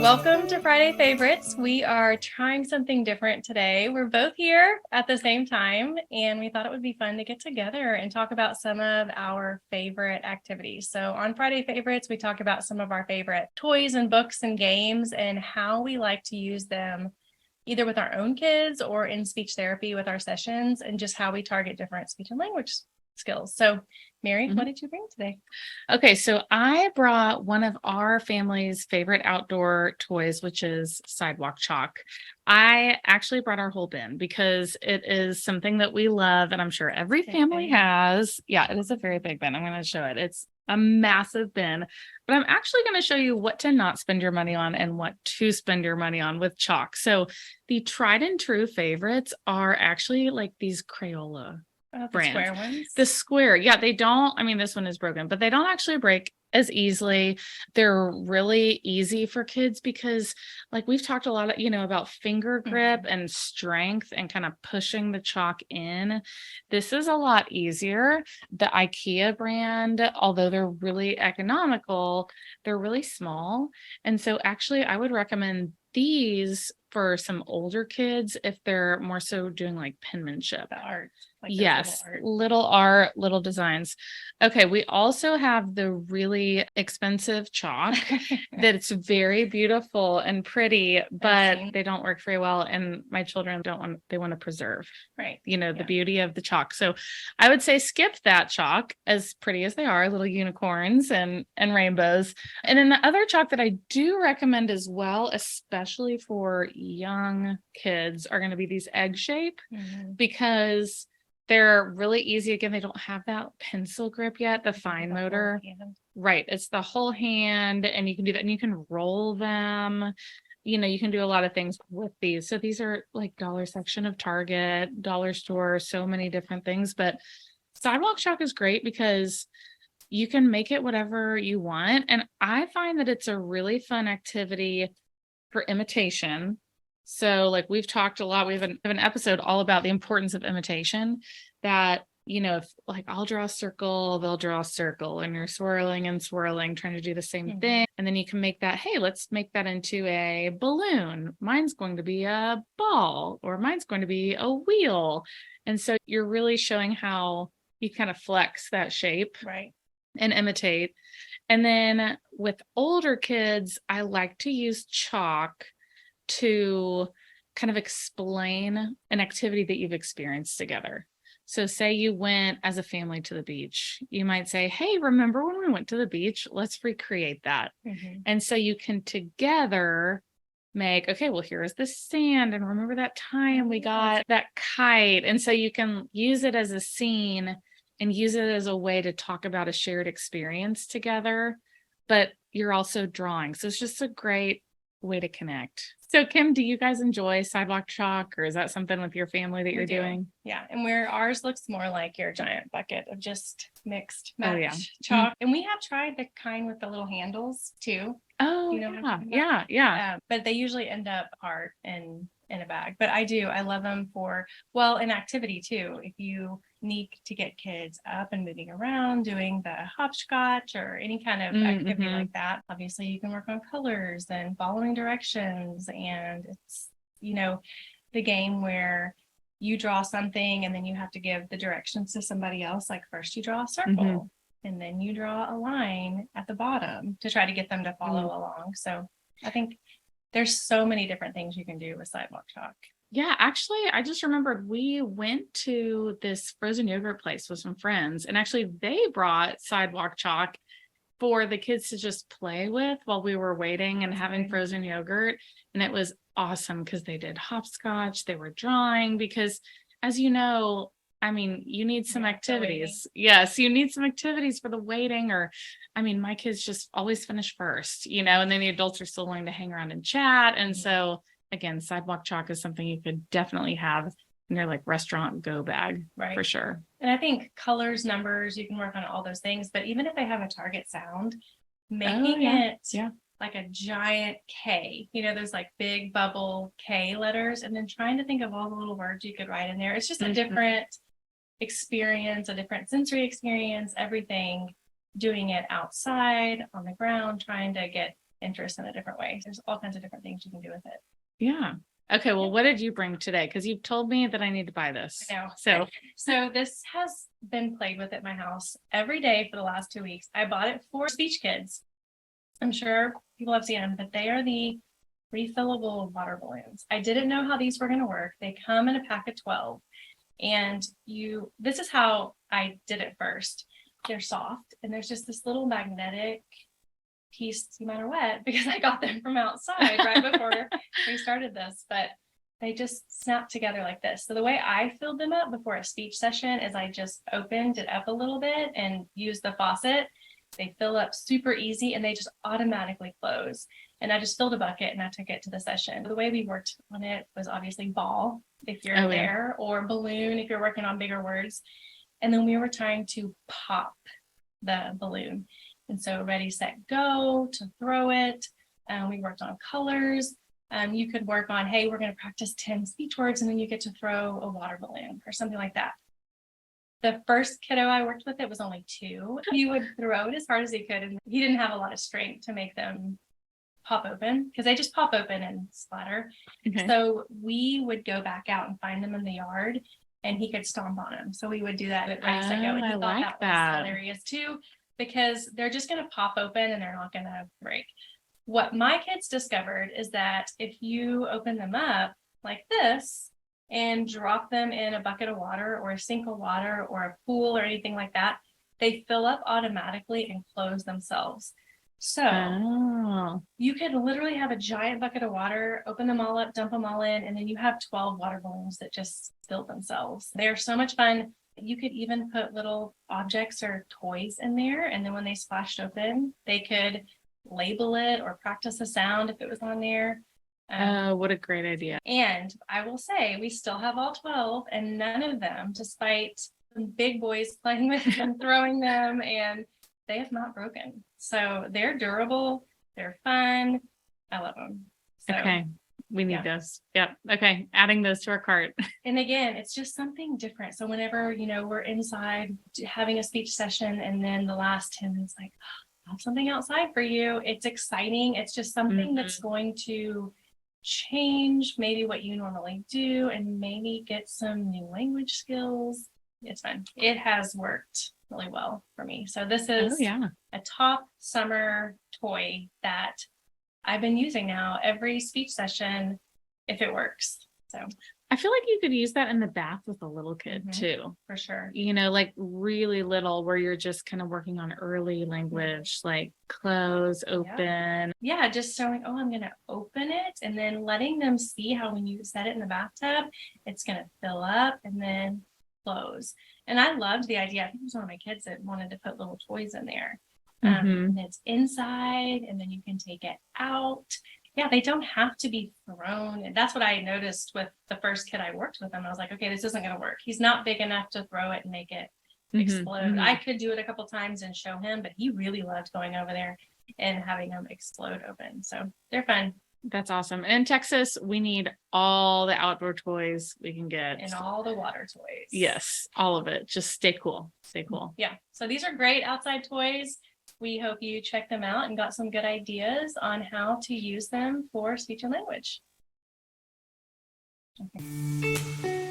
Welcome to Friday Favorites. We are trying something different today. We're both here at the same time, and we thought it would be fun to get together and talk about some of our favorite activities. So on Friday Favorites, we talk about some of our favorite toys and books and games and how we like to use them either with our own kids or in speech therapy with our sessions, and just how we target different speech and language skills. So Mary, what did you bring today? Okay, so I brought one of our family's favorite outdoor toys, which is Sidewalk chalk. I actually brought our whole bin because it is something that we love, and I'm sure every family has. Yeah, it is a very big bin. I'm going to show it. It's a massive bin, but I'm actually going to show you what to not spend your money on and what to spend your money on with chalk. So the tried and true favorites are actually like these Crayola brands. Square ones. The square, yeah, they don't, I mean, this one is broken, but they don't actually break as easily. They're really easy for kids because like we've talked a lot of, about finger grip and strength and kind of pushing the chalk in. This is a lot easier. The IKEA brand, although they're really economical, they're really small. And so actually I would recommend these for some older kids if they're more so doing like penmanship. The art. Like Yes, little art, little designs. Okay, we also have the really expensive chalk that's very beautiful and pretty, but they don't work very well. And my children they want to preserve, right? The beauty of the chalk. So I would say skip that chalk, as pretty as they are, little unicorns and rainbows. And then the other chalk that I do recommend as well, especially for young kids, are going to be these egg shape because they're really easy. Again, they don't have that pencil grip yet, the fine motor. Right. It's the whole hand, and you can do that, and you can roll them. You can do a lot of things with these. So these are like dollar section of Target, dollar store, so many different things. But Sidewalk chalk is great because you can make it whatever you want. And I find that it's a really fun activity for imitation. So like we've talked a lot, we have an episode all about the importance of imitation, that, if like I'll draw a circle, they'll draw a circle, and you're swirling and swirling, trying to do the same thing. And then you can make that, hey, let's make that into a balloon. Mine's going to be a ball, or mine's going to be a wheel. And so you're really showing how you kind of flex that shape, right, and imitate. And then with older kids, I like to use chalk to kind of explain an activity that you've experienced together. So say you went as a family to the beach, you might say, hey, remember when we went to the beach? Let's recreate that. And so you can together make, okay, well, here is the sand. And remember that time we got that kite. And so you can use it as a scene and use it as a way to talk about a shared experience together, but you're also drawing. So it's just a great way to connect. So Kim, do you guys enjoy Sidewalk chalk, or is that something with your family that you're doing? Yeah. And where ours looks more like your giant bucket of just mixed match chalk. And we have tried the kind with the little handles too. Oh, yeah. But they usually end up hard in a bag. But I love them for, an activity too. If you need to get kids up and moving around, doing the hopscotch or any kind of activity like that, obviously you can work on colors and following directions. And it's, the game where you draw something and then you have to give the directions to somebody else. Like first you draw a circle and then you draw a line at the bottom to try to get them to follow along. So I think there's so many different things you can do with Sidewalk chalk. Yeah, actually, I just remembered we went to this frozen yogurt place with some friends, and actually they brought Sidewalk chalk for the kids to just play with while we were waiting and having frozen yogurt. And it was awesome because they did hopscotch, they were drawing, because as you know, I mean, you need some activities. Yes, you need some activities for the waiting, or, I mean, my kids just always finish first, and then the adults are still wanting to hang around and chat. And so again, Sidewalk chalk is something you could definitely have in your like restaurant go bag, for sure. And I think colors, numbers, you can work on all those things, but even if they have a target sound, making it like a giant K, those like big bubble K letters, and then trying to think of all the little words you could write in there. It's just a different experience, a different sensory experience, everything, doing it outside on the ground, trying to get interest in a different way. There's all kinds of different things you can do with it. Yeah. Okay. Well, what did you bring today? Because you've told me that I need to buy this. I know. So This has been played with at my house every day for the last 2 weeks. I bought it for speech kids. I'm sure people have seen them, but they are the refillable water balloons. I didn't know how these were going to work. They come in a pack of 12, and this is how I did it first. They're soft, and there's just this little magnetic piece. You might are wet because I got them from outside right before we started this, but they just snap together like this. So the way I filled them up before a speech session is I just opened it up a little bit and used the faucet. They fill up super easy and they just automatically close. And I just filled a bucket and I took it to the session. The way we worked on it was obviously ball, if you're there, or balloon, if you're working on bigger words. And then we were trying to pop the balloon. And so ready, set, go to throw it. We worked on colors. You could work on, hey, we're going to practice 10 speech words, and then you get to throw a water balloon or something like that. The first kiddo I worked with, it was only 2. He would throw it as hard as he could, and he didn't have a lot of strength to make them pop open because they just pop open and splatter. Okay. So we would go back out and find them in the yard, and he could stomp on them. So we would do that at Ready, Set, Go. And he thought that was hilarious too, because they're just going to pop open and they're not going to break. What my kids discovered is that if you open them up like this and drop them in a bucket of water or a sink of water or a pool or anything like that, they fill up automatically and close themselves. So you could literally have a giant bucket of water, open them all up, dump them all in, and then you have 12 water balloons that just fill themselves. They're so much fun. You could even put little objects or toys in there, and then when they splashed open, they could label it or practice a sound if it was on there. What a great idea. And I will say we still have all 12, and none of them, despite big boys playing with and throwing them, and they have not broken. So they're durable, they're fun. I love them. So, okay. We need those. Yep. Okay. Adding those to our cart. And again, it's just something different. So whenever, we're inside having a speech session, and then the last 10 minutes, like, I have something outside for you. It's exciting. It's just something that's going to change maybe what you normally do and maybe get some new language skills. It's fun. It has worked really well for me. So this is a top summer toy that I've been using now every speech session if it works. So I feel like you could use that in the bath with a little kid too. For sure. Like really little, where you're just kind of working on early language, like close, open. Yeah, just showing, I'm going to open it, and then letting them see how when you set it in the bathtub, it's going to fill up and then close. And I loved the idea. I think it was one of my kids that wanted to put little toys in there. And it's inside, and then you can take it out. Yeah, they don't have to be thrown. And that's what I noticed with the first kid I worked with him. I was like, okay, this isn't going to work. He's not big enough to throw it and make it explode. I could do it a couple times and show him, but he really loved going over there and having them explode open. So they're fun. That's awesome. And in Texas, we need all the outdoor toys we can get. And all the water toys. Yes, all of it. Just stay cool. Stay cool. Yeah. So these are great outside toys. We hope you check them out and got some good ideas on how to use them for speech and language. Okay.